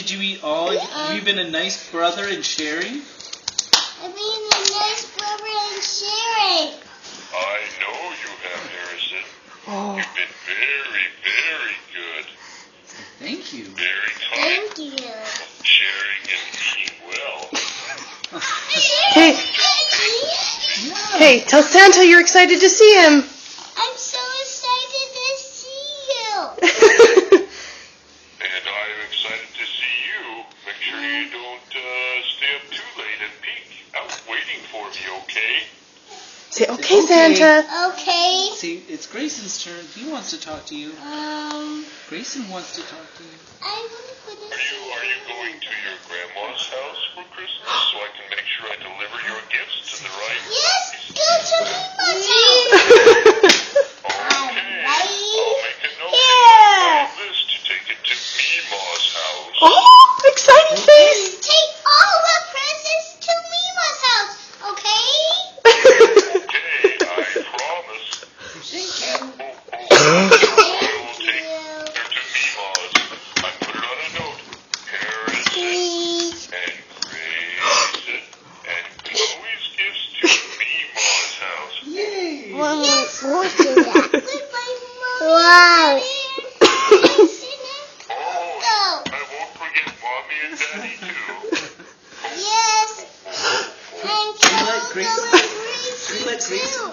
Did you eat all? Have you been a nice brother in sharing? I've been a nice brother in sharing. I know you have, Harrison. Oh. You've been very, very good. Thank you. Very kind. Thank you. Sharing and eating well. Hey, hey, tell Santa you're excited to see him. I'm so excited to see you. And I'm excited to see you. Make sure you don't stay up too late and peek out waiting for me, okay? Say, okay, Santa. Okay. See, it's Grayson's turn. He wants to talk to you. Grayson wants to talk to you. I want to put Are you going to your grandma's house for Christmas so I can make sure I deliver your gifts to the right? Yes, go to Mama's house. Okay. I'll make a note Here. on this to take it to Mima's house. Oh, excited face. Take all the presents to Mama's house, okay? Okay, I promise. I will take her to Mima's. I put it on a note. Harrison Please. and Grayson and Chloe's gifts to Mima's house. Yay! Wow. Wow. Oh, I won't forget Mommy and Daddy too. Yes. And You let Grayson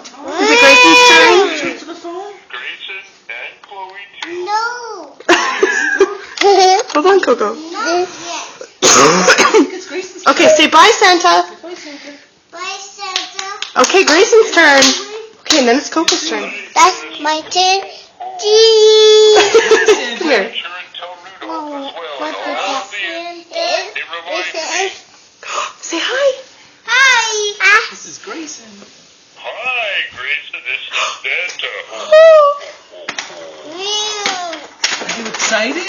talk? Is it Grayson's turn? Talk to the phone? Grayson and Chloe too. No. Hold on, Coco. Not yet. It's Grayson's Okay, say bye, Santa. Bye, Santa. Bye, Santa. Okay, Grayson's turn. Okay, and then it's Coco's turn. That's my turn. Come here. Make sure and tell Rudolph as well. What And all of does the that it reminds me. Say hi. Hi. This is Grayson. Hi, Grayson. This is Santa. Are you excited?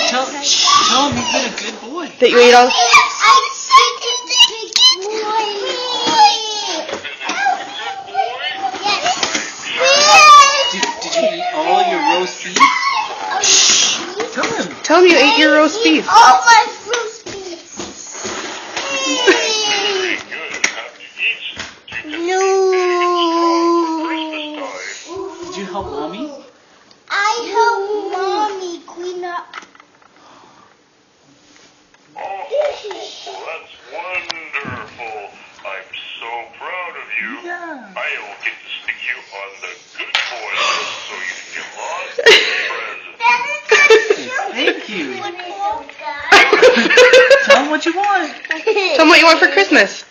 Tell him you've been a good boy. That you ate all. Did you eat all your roast beef? Tell him. Tell him you ate your roast beef. All my roast beef. Very good. Have you eat? You can No. Christmas time. Did you help Mommy? I help Mommy clean up. Oh, that's wonderful. I'm so proud of you. Yeah. I will get to stick you on the good boy list so you can get lots of presents. Thank you. Tell him what you want. Tell him what you want for Christmas.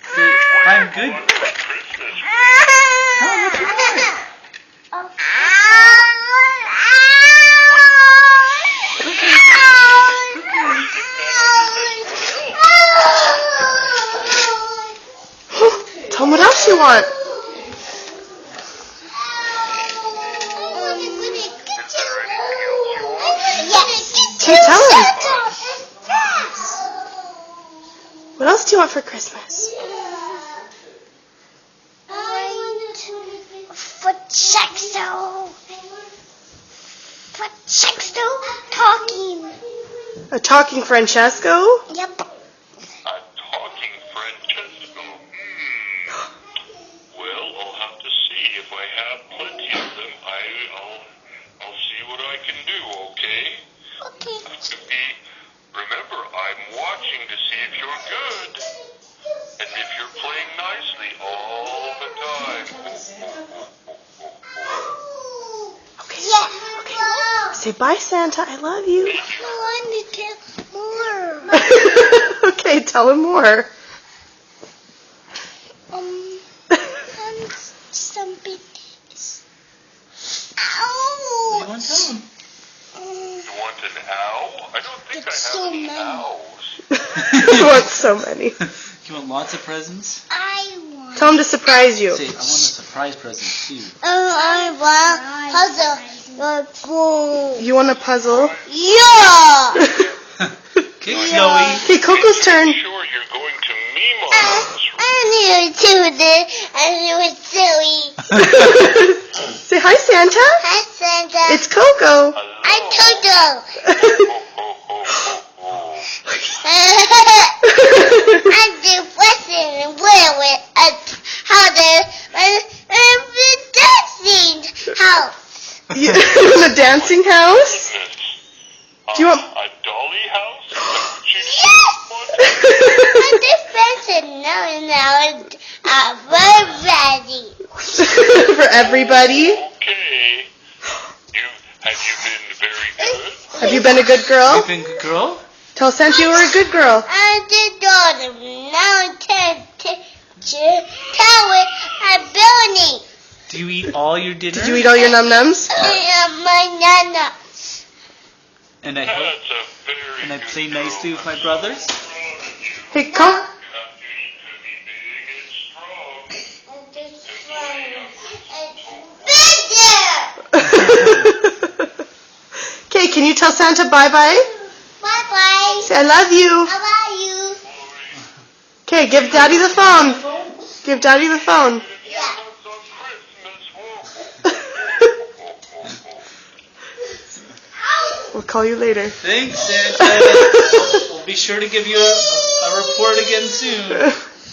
I'm good. What for Christmas? Tell him what you want. Tell him what else you want. Okay, tell him. What else do you want for Christmas? Francesco talking. A talking Francesco? Yep. A talking Francesco. Well, I'll have to see. If I have plenty of them, I'll see what I can do, okay? Okay. Remember, I'm watching to see if you're good. And if you're playing nicely all the time. Okay. Yeah. Okay. Say bye, Santa. I love you. I want to tell more. Okay, tell him more. And some big things. Ow! What do you want to tell him? You want an owl? I don't think It's I so have any many. owls. You want so many. You want lots of presents? I want. Tell him to surprise you. Say, I want a surprise present too. I want puzzle. You want a puzzle? Yeah. Okay, Chloe. Okay, Coco's turn. Sure, you're going to Mima's house. I knew to this. I knew silly. Say hi, Santa. Hi, Santa. It's Coco. I told you. Oh, I'm the president with how the dancing house. In the dancing house? Do you want? A dolly house? I'm the president now we're ready. For everybody? Okay. Have you been very good? Have you been a good girl? You've been a good girl? Tell Santa you were a good girl. I'm the daughter. Now tell it I'm building. Do you eat all your dinner? Did you eat all your num-nums? My nana. And I That's a very and I good play girl. nicely with my brothers? Hey, come. Okay, can you tell Santa bye-bye? Bye-bye. Say, I love you. I love you. Okay, give Daddy the phone. Give Daddy the phone. Yeah. We'll call you later. Thanks, Santa. We'll be sure to give you a report again soon.